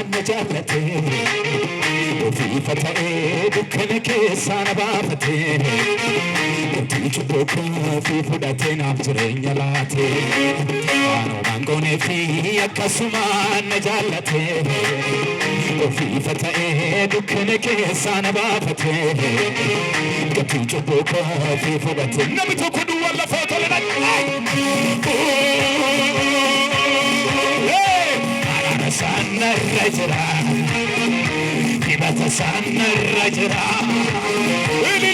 نجالته وفي فتاة دكان كيسان بافته كنتي تبوكا في فداتين عبجرين يلاتي أنا مانغوني في يكسمان نجالته وفي فتاة دكان كيسان بافته كنتي تبوكا في فداتين نمتو كدو ولا فوتو لنا سان الرجرا كيف سان الرجرا اللي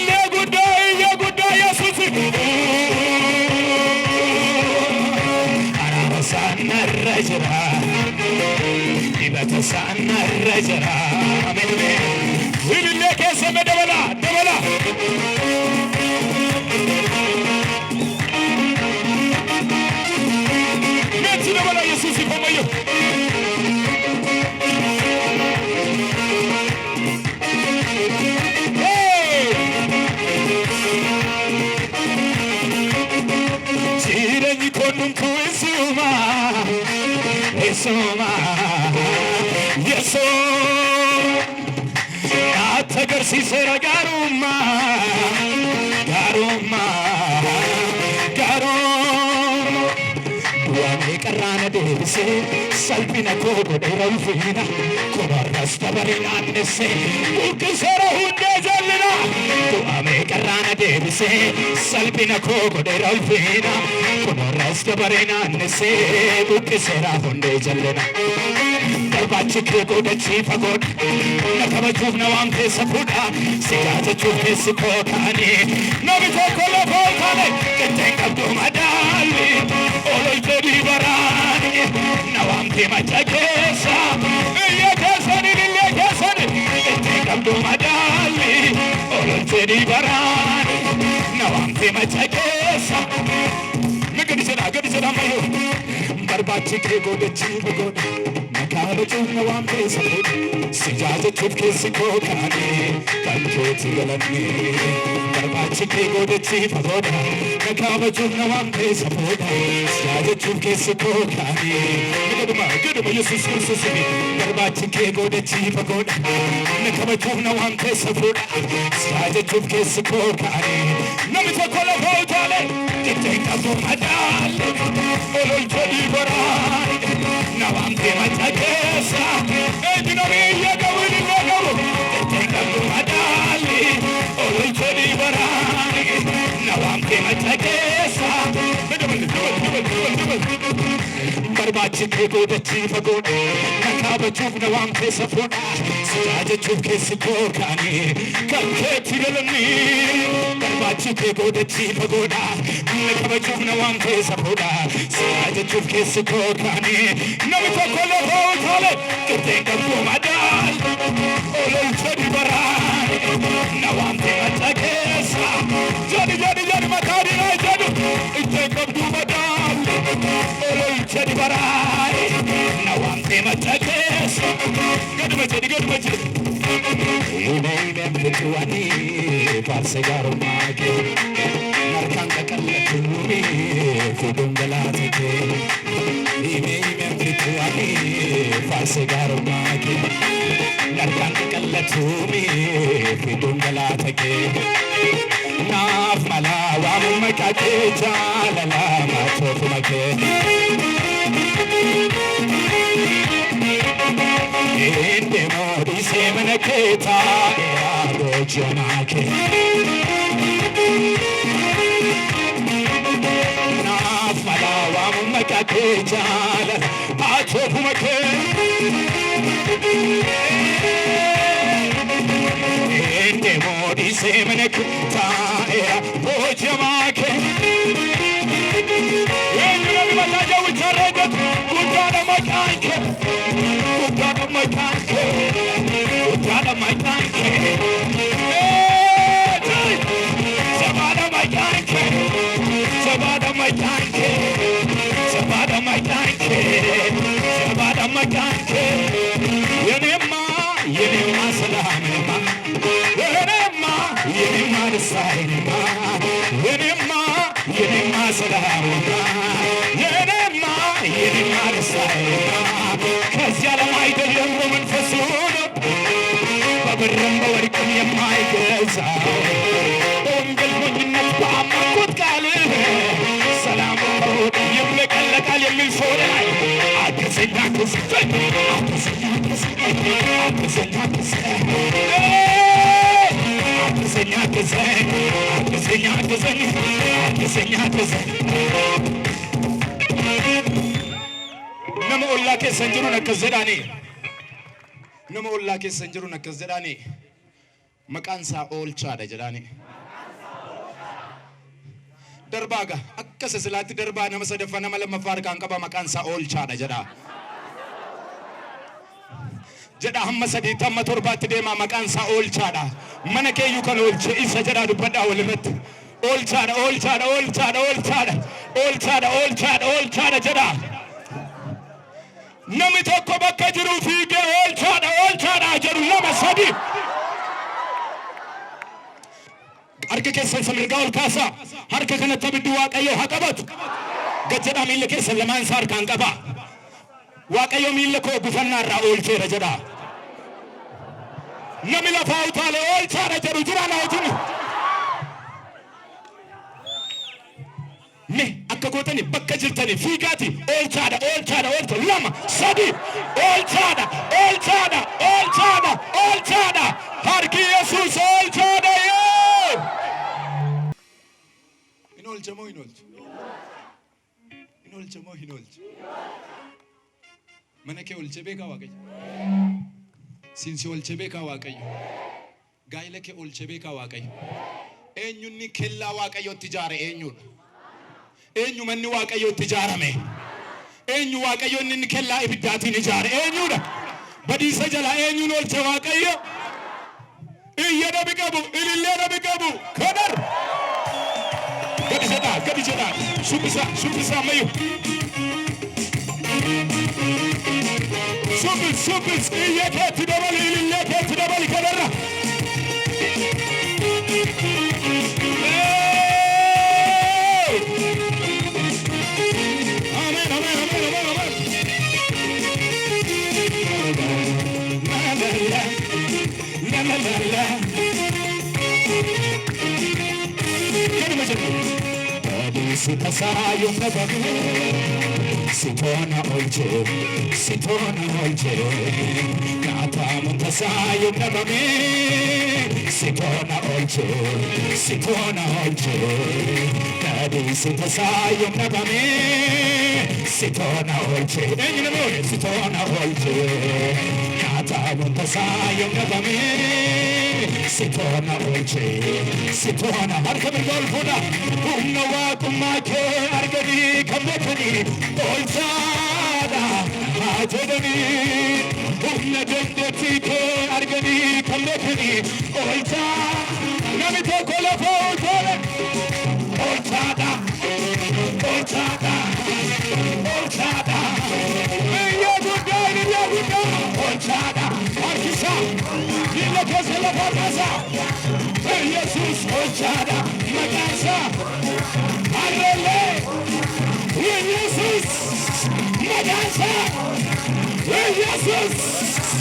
يا قداي يا سوسي انا سان الرجرا كيف سان الرجرا اللي كيسم دبلا نتي دبلا يا سوسي فمايو Yesoma, Yesoma, Atagarsi sera garuma, Duane karana devise, salpina kogo de ralfina, kobarasta barina nese, ukisera hunde jalina. Duane karana devise, salpina kogo de ralfina, kobarasta barina nese, ukisera hunde jalina. Darbachi krego de chifa god, nakaba juvna wamte sapuda, sigaja juvke sikotani, nabi tokola voltane, ketenga dumadali, olol tedi barani, nawamte machakesa, yakesani lilekesani, ketenga dumadali, olol tedi barani, nawamte machakesa. Gadisera mayo, darbachi krego de chifa god. Nakabachuna wamte saput, sijaja chupke sikotani, kanjoti galani. Darbachi krego de chifa god. Nakabachuna wamte saput, sijaja chupke sikotani. Gaduma Yesus Kristus. Darbachi krego de chifa god. Nakabachuna wamte saput, sijaja chupke sikotani. Namita kola voltale, titeka dumadale, olol chodi barai. Nawamte machakesa, ejinami yagawini yagawu, ketenga dumadali, olol chodi barai. Nawamte machakesa, Darbachi krego de chifa god, nakaba chuvna wamte sapuna, sijaja chuvke sikokani, kanketi galani. Darbachi krego de chifa god, nakaba chuvna wamte sapuna, sijaja chuvke sikokani. Namita kola voltale, ketenga dumadal, olol chodi barai. Nawamte machakesa, jadi matadi na jadu, ketenga dumadal, olol chodi barai. Nawamte machakesa, gaduma chedi. Ime mtuani, farse garo mage, narkanga kallatumi, fudungalatike. Ime mtuani, farse garo mage, narkanga kallatumi, fudungalatike. Naaf mala wamu makake jalala matofu make. Inde modi semene keta ero jamake. Naaf mala wamu makake jalala matofu make. Inde modi semene keta ero jamake. Yenyu mataja ucharejet utana makanke. Utana makanke. Sabada makanke. Sabada makanke. Yenema salamema. Yenema salamema. Yenema salamema. Yenema salamema. Kazyalam aydelem roman Nama ollaa keessan jiruun akkas jedhaani. Nama ollaa keessan jiruun akkas jedhaani. Maqaan isaa oolchaadha jedhaani. Darbaaga akkas silaatti darbaa nama sadaffaa nama lammaffaa harkaan qaba maqaan isaa oolchaadha jedha. Jedha hamma sadii hamma torbaatti deema maqaan isaa oolchaadha. Mana keeyyuu kan oolche isa jedha dubbadhaa walirratti. Oolchaadha oolchaadha oolchaadha oolchaadha oolchaadha oolchaadha oolchaadha jedha. Namni tokko bakka jiru fiigee oolchaadha oolchaadha jedhu lama sadii. Harka keessan samirgaa ol kaasaa. Harka kanatti abiddi Waaqayyo haa qabatu. Gad jedhaa miilla keessan lamaan isaa harkaan qaba. Waaqayyo miilla koo gufannaa irraa oolcheera jedha. Namni lafaa utaalee oolchaadha jedhu jira na wajjin. Me akka gootani bakka jirtani fiigaati oolchaadha oolchaadha oolcha lama sadii oolchaadha oolchaadha oolchaadha oolchaadha harki Yesuus oolchaadha yoo. Inolcha moo inolcha? Inolcha moo inolcha? Mana kee oolchee beekaa Waaqayyo. Siinsi oolchee beekaa Waaqayyo. Gaa'ila kee oolchee beekaa Waaqayyo. Eenyunni kellaa Waaqayyootti ijaare eenyudha? Eenyu manni Waaqayyootti ijaarame? Eenyu Waaqayyoon inni kellaa ibiddaatiin ijaare eenyudha? Badiisa jala eenyuun oolche Waaqayyo? Iyya dhabi qabu, ilillee dhabi qabu, kadar. Gadi jedhaa, shubbisa ammayyu. Shubbis, iyya keetti dabali, ilillee keetti dabali kadarra. Sitasayo nabami, sitona olche, kata mutasayo nabami, sitona olche, kadi sitasayo nabami, sitona olche, kata mutasayo nabami, sitona olche, harka birgol fuda, umnawa kumake argani kamekani, olchada hajodani, umna jendeti ke argani kamekani, olchada, namito kolafo tole, olchada, ya guda, olchada, arkisa, illa kesela parkasa, Jesus olchada, magasa, arrele, Jesus magasa, Jesus.